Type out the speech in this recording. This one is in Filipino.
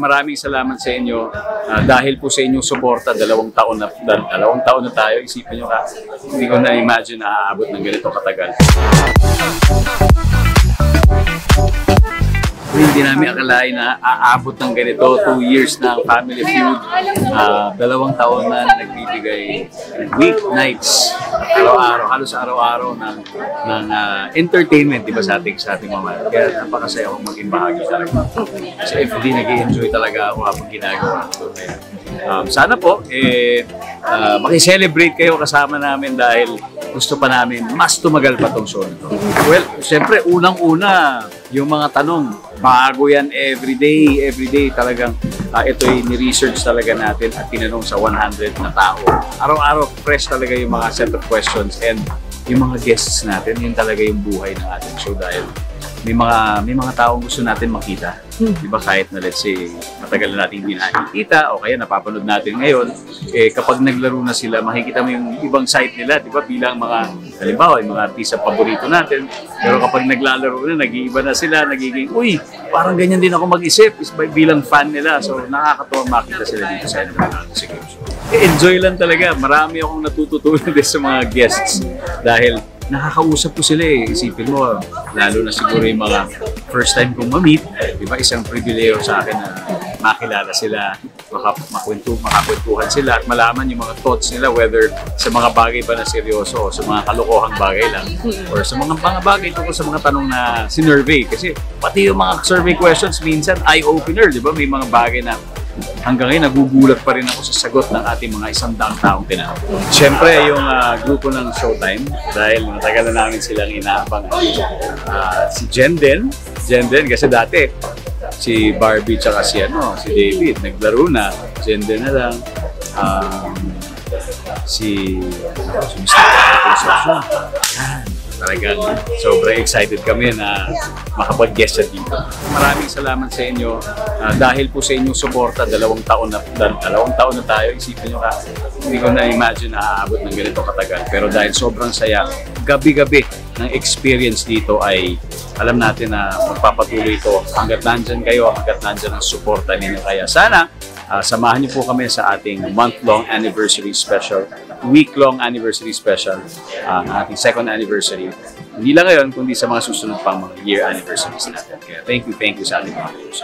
Maraming salamat sa inyo dahil po sa inyong suporta, 2 taon na tayo. Isipin nyo ka, hindi ko na-imagine na aabot ng ganito katagal. Hindi namin akalain na aabot ng ganito, 2 years na ang Family Feud, 2 taon na nagbibigay weeknights, araw-araw, halos araw-araw ng entertainment, di ba, sa ating mga. Kaya napakasaya akong maging bahagi talaga. Sa FD, nag-i-enjoy talaga ako habang ginagawa ko. Sana po, maki-celebrate kayo kasama namin dahil gusto pa namin mas tumagal pa tong show nito. Well, siyempre, unang-una, yung mga tanong, bago yan everyday talagang ito'y ni-research talaga natin at tinanong sa 100 na tao. Araw-araw fresh talaga yung mga set of questions and yung mga guests natin, yun talaga yung buhay ng ating show dahil may mga taong gusto natin makita. Di ba, kahit na let's say matagal na natin hindi nakikita o kaya napapanood natin ngayon, kapag naglaro na sila, makikita mo yung ibang side nila, di ba, bilang mga, halimbawa, yung mga artista paborito natin. Pero kapag naglalaro na, nag-iiba na sila, nagiging, uy, parang ganyan din ako mag-isip bilang fan nila. So nakakatuwa makita sila dito sa Siguro. Enjoy lang talaga. Marami akong natututunan din sa mga guests dahil nakakausap ko sila eh. Isipin mo, lalo na siguro yung mga first time kong ma-meet, di ba, isang pribileyo sa akin na makilala sila, makakwentuhan sila at malaman yung mga thoughts nila, whether sa mga bagay ba na seryoso o sa mga kalokohang bagay lang or sa mga bagay tungkol sa mga tanong na sinurvey. Kasi pati yung mga survey questions minsan eye-opener, di ba? May mga bagay na hanggang ngayon nagugulat pa rin ako sa sagot ng ating mga 100 taong tinawag. Siyempre, yung grupo ng Showtime, dahil matagal na namin silang inaabang. Si Jen din, kasi dati si Barbie tsaka si David, naglaro na. Jen din na lang. Si Mr. Concepcion. Talagang sobrang excited kami na makapag-guest siya dito. Maraming salamat sa inyo dahil po sa inyong suporta, 2 taon na tayo. Isipin nyo ka, hindi ko na-imagine na aabot ng ganito katagal. Pero dahil sobrang saya, gabi-gabi ng experience dito ay alam natin na magpapatuloy ito hanggat nandyan kayo, hanggat nandyan ang suporta ninyo. Kaya sana, samahan niyo po kami sa ating month-long anniversary special, week-long anniversary special, ang ating 2nd anniversary. Hindi lang ngayon, kundi sa mga susunod pang mga year anniversaries natin. Kaya thank you sa ating mga viewers.